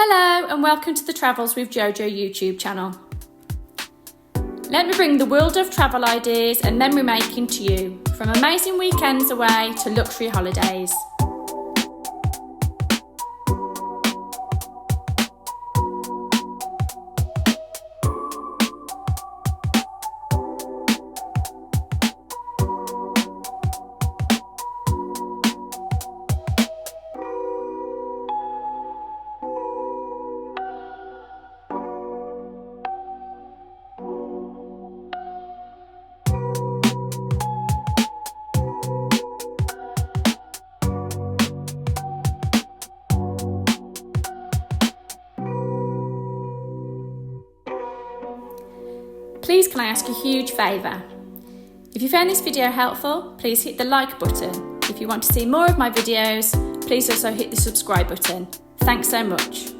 Hello and welcome to the Travels with JoJo YouTube channel. Let me bring the world of travel ideas and memory making to you, from amazing weekends away to luxury holidays. Please can I ask a huge favour? If you found this video helpful, please hit the like button. If you want to see more of my videos, please also hit the subscribe button. Thanks so much.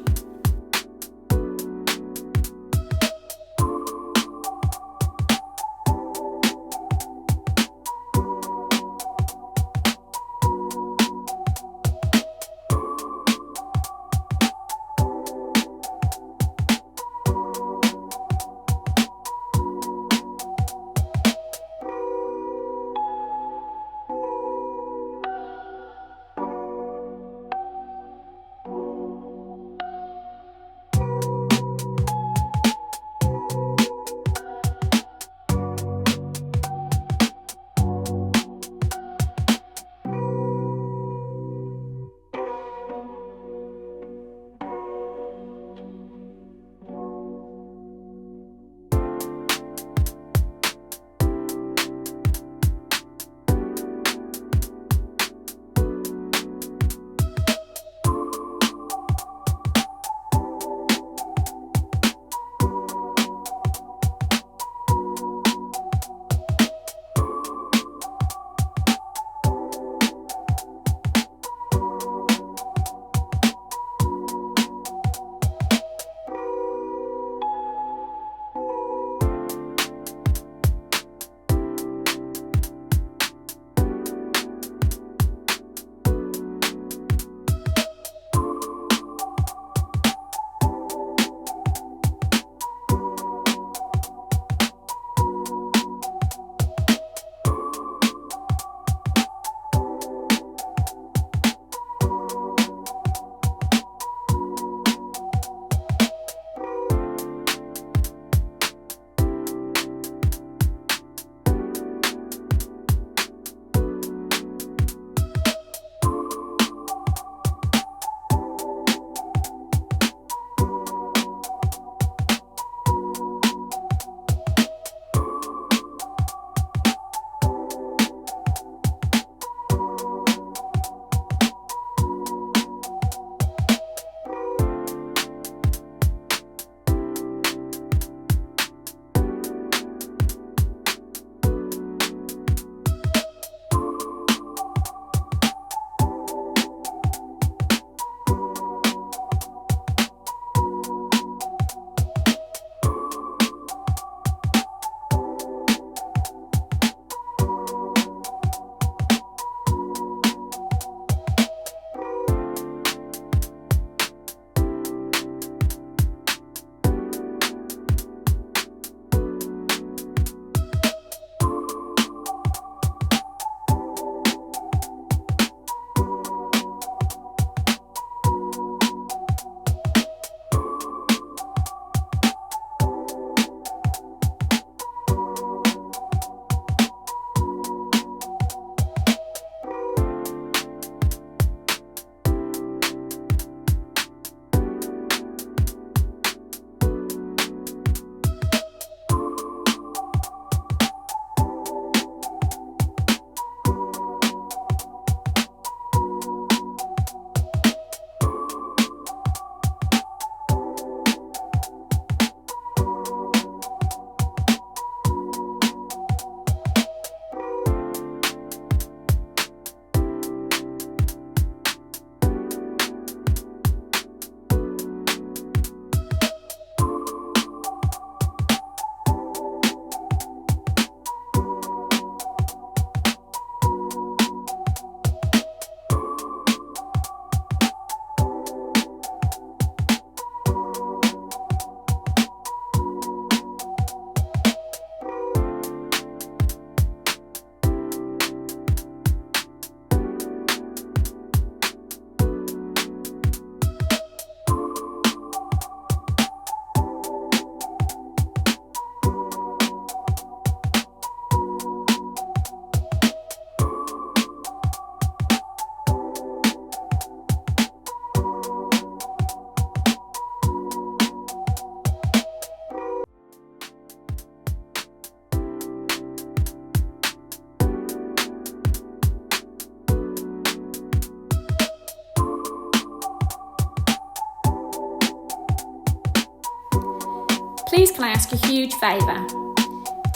please can I ask a huge favour?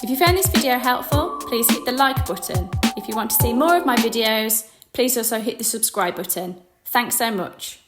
If you found this video helpful, please hit the like button. If you want to see more of my videos, please also hit the subscribe button. Thanks so much.